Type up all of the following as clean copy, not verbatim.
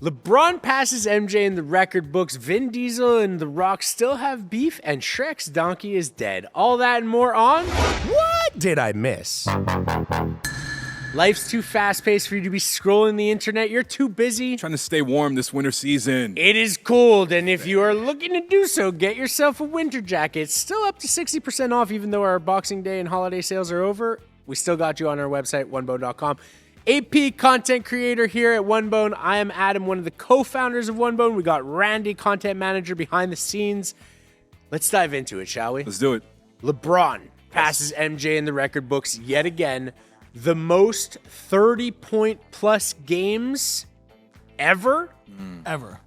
LeBron passes MJ in the record books. Vin Diesel and The Rock still have beef, and Shrek's donkey is dead. All that and more on What did I miss? Life's too fast-paced for you to be scrolling the internet. You're too busy. Trying to stay warm this winter season. It is cold, and if you are looking to do so, get yourself a winter jacket. It's still up to 60% off, even though our Boxing Day and holiday sales are over. We still got you on our website, onebone.com. AP content creator here at OneBone. I am Adam, one of the co-founders of OneBone. We got Randy, content manager behind the scenes. Let's dive into it, shall we? Let's do it. LeBron passes MJ in the record books yet again. The most 30-point-plus games ever. Ever.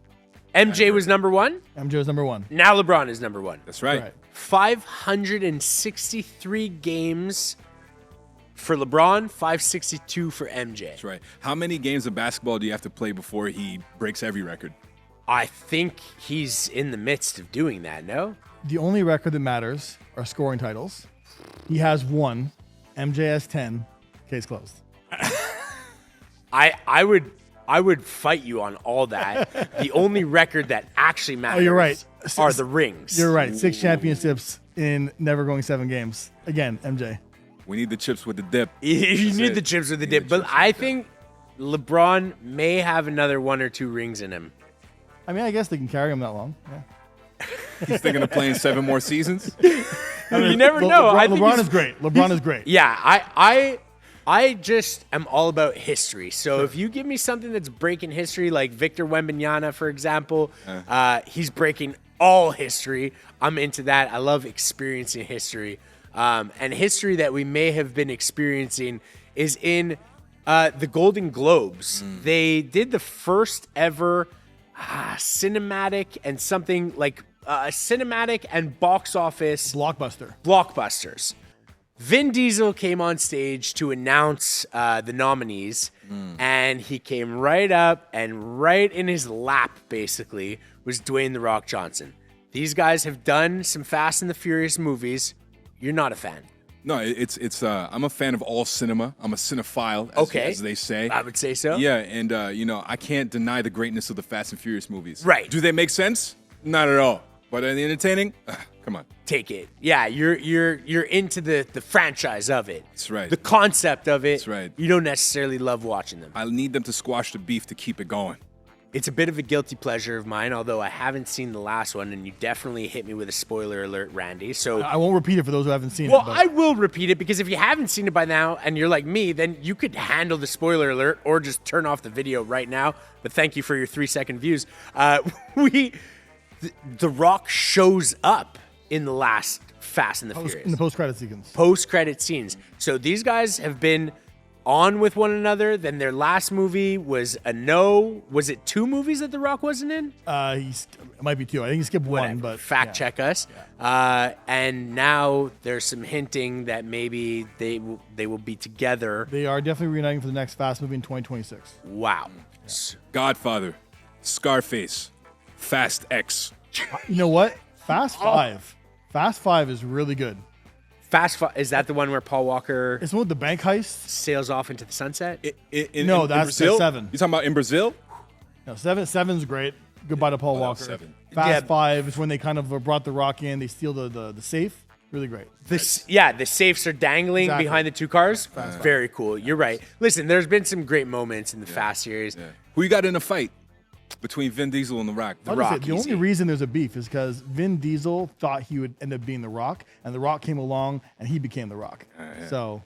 MJ was number one. MJ was number one. Now LeBron is number one. That's right. Right. 563 games for LeBron, 562 for MJ. That's right. How many games of basketball do you have to play before he breaks every record? I think he's in the midst of doing that, no? The only record that matters are scoring titles. He has 1. MJ has 10. Case closed. I would fight you on all that. The only record that actually matters you're right. are the rings. You're right. 6 championships in never going 7 games. Again, MJ. We need the chips with the dip. You need the chips with the dip, but I think LeBron may have another 1 or 2 rings in him. I mean, I guess they can carry him that long. Yeah. He's thinking of playing 7 more seasons. You never know. LeBron is great. LeBron is great. Yeah, I just am all about history. So if you give me something that's breaking history, like Victor Wembanyama, for example, he's breaking all history. I'm into that. I love experiencing history. And history that we may have been experiencing is in the Golden Globes. They did the first ever cinematic and something like cinematic and box office blockbusters. Vin Diesel came on stage to announce the nominees, and he came right up, and right in his lap, basically, was Dwayne "The Rock" Johnson. These guys have done some Fast and the Furious movies. You're not a fan. No, it's. I'm a fan of all cinema. I'm a cinephile, as they say. I would say so. Yeah, and I can't deny the greatness of the Fast and Furious movies. Right. Do they make sense? Not at all. But are they entertaining? Come on. Take it. Yeah, you're into the franchise of it. That's right. The concept of it. That's right. You don't necessarily love watching them. I need them to squash the beef to keep it going. It's a bit of a guilty pleasure of mine, although I haven't seen the last one, and you definitely hit me with a spoiler alert, Randy. So I won't repeat it for those who haven't seen it. Well, I will repeat it, because if you haven't seen it by now and you're like me, then you could handle the spoiler alert or just turn off the video right now. But thank you for your 3-second views. The Rock shows up in the last Fast and the Furious. In the post-credit sequence. Post-credit scenes. So these guys have been on with one another. Then their last movie was Was it 2 movies that The Rock wasn't in? It might be 2. I think he skipped 1, but fact check us. Yeah. And now there's some hinting that maybe they will be together. They are definitely reuniting for the next Fast movie in 2026. Wow. Yeah. Godfather, Scarface, Fast X. You know what? Fast 5. Fast 5 is really good. Is that the one where Paul Walker It's one with the bank heist. sails off into the sunset? In that's Brazil? 7. You talking about in Brazil? No, 7's great. Goodbye to Paul Walker. 7. Fast 5 is when they kind of brought The Rock in. They steal the safe. Really great. The safes are dangling behind the 2 cars. Very cool. You're right. Listen, there's been some great moments in the Fast series. Yeah. Who you got in a fight between Vin Diesel and The Rock? The only reason there's a beef is because Vin Diesel thought he would end up being The Rock, and The Rock came along and he became The Rock. So,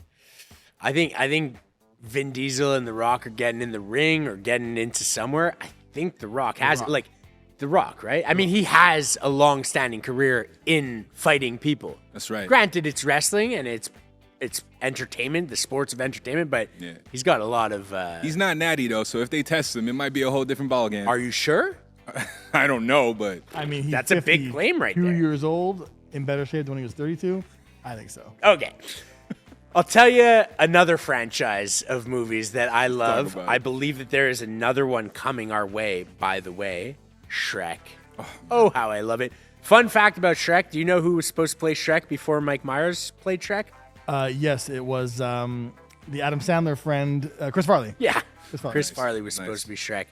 I think Vin Diesel and The Rock are getting in the ring or getting into somewhere. I think The Rock has The Rock, right? I mean, he has a long-standing career in fighting people. That's right. Granted, it's wrestling and it's entertainment, the sports of entertainment, but he's got a lot of... He's not natty, though, so if they test him, it might be a whole different ballgame. Are you sure? I don't know, but... I mean, that's a big claim right there. 2 years old, in better shape than when he was 32? I think so. Okay. I'll tell you another franchise of movies that I love. I believe that there is another one coming our way, by the way. Shrek. Oh, how I love it. Fun fact about Shrek. Do you know who was supposed to play Shrek before Mike Myers played Shrek? Yes, it was the Adam Sandler friend, Chris Farley. Yeah. Chris Farley was supposed to be Shrek.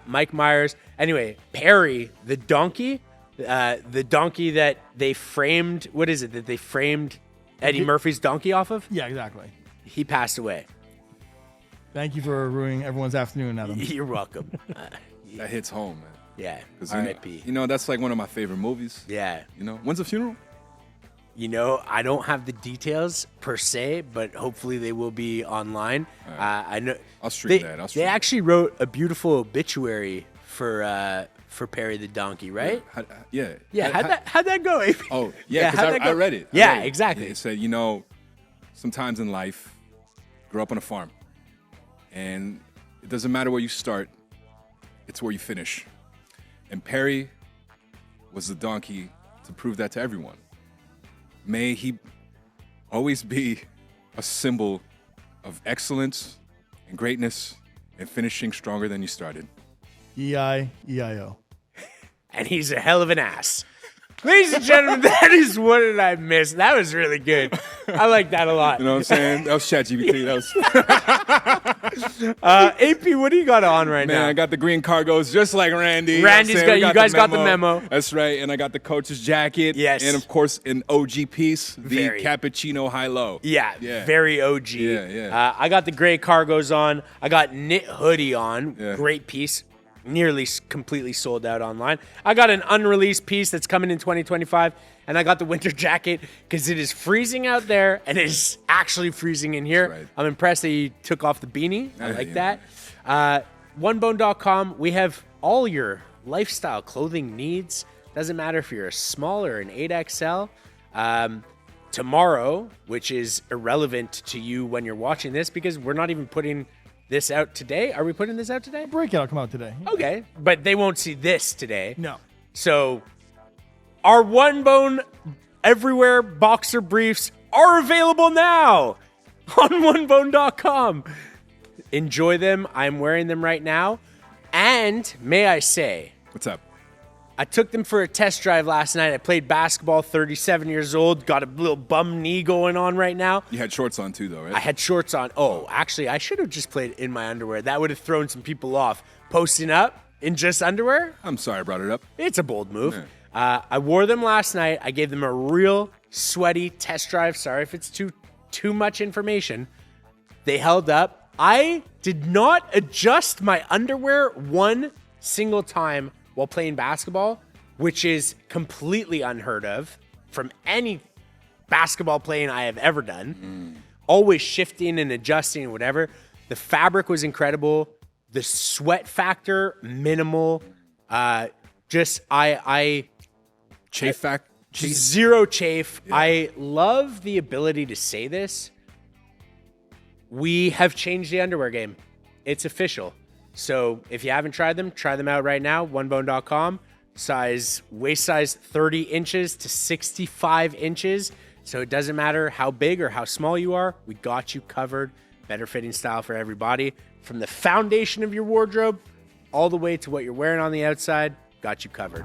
Mike Myers. Anyway, Perry, the donkey that they framed. What is it that they framed Eddie Murphy's donkey off of? Yeah, exactly. He passed away. Thank you for ruining everyone's afternoon, Adam. You're welcome. That hits home, man. Yeah. 'Cause R.I.P. you know, that's like one of my favorite movies. Yeah. You know, when's the funeral? You know, I don't have the details per se, but hopefully they will be online. I know I'll stream that. They actually wrote a beautiful obituary for Perry the donkey, right? Yeah. Yeah. How'd that go, AP? Oh, yeah, because I read it. Yeah, I read it. exactly. It said, you know, sometimes in life, grow up on a farm, and it doesn't matter where you start, it's where you finish. And Perry was the donkey to prove that to everyone. May he always be a symbol of excellence and greatness and finishing stronger than you started. E-I-E-I-O. And he's a hell of an ass. Ladies and gentlemen, that is What Did I Miss? That was really good. I like that a lot. You know what I'm saying? That was ChatGPT. That was AP, what do you got on right now? Man, I got the green cargos just like Randy. Randy's You know what I'm saying? you guys got the memo. That's right. And I got the coach's jacket. Yes. And of course, an OG piece, the Very. Cappuccino high-low. Yeah, very OG. Yeah. I got the gray cargos on. I got knit hoodie on. Yeah. Great piece. Nearly completely sold out online. I got an unreleased piece that's coming in 2025, and I got the winter jacket because it is freezing out there, and it is actually freezing in here. Right. I'm impressed that you took off the beanie. I like Yeah. that. OneBone.com. We have all your lifestyle clothing needs. Doesn't matter if you're a small or an 8XL. Tomorrow, which is irrelevant to you when you're watching this because we're not even putting this out today. Are we putting this out today? Breakout will come out today. Okay, but they won't see this today. No. So our One Bone Everywhere boxer briefs are available now on onebone.com. Enjoy them. I'm wearing them right now. And may I say, What's up? I took them for a test drive last night. I played basketball, 37 years old, got a little bum knee going on right now. You had shorts on too, though, right? I had shorts on. Oh, actually, I should have just played in my underwear. That would have thrown some people off. Posting up in just underwear? I'm sorry I brought it up. It's a bold move. I wore them last night. I gave them a real sweaty test drive. Sorry if it's too much information. They held up. I did not adjust my underwear one single time while playing basketball, which is completely unheard of from any basketball playing I have ever done. Always shifting and adjusting and whatever. The fabric was incredible. The sweat factor, minimal. Chafe fact. Zero chafe. Yeah. I love the ability to say this. We have changed the underwear game. It's official. So if you haven't tried them, try them out right now. OneBone.com. Waist size 30 inches to 65 inches. So it doesn't matter how big or how small you are. We got you covered. Better fitting style for everybody. From the foundation of your wardrobe all the way to what you're wearing on the outside, got you covered.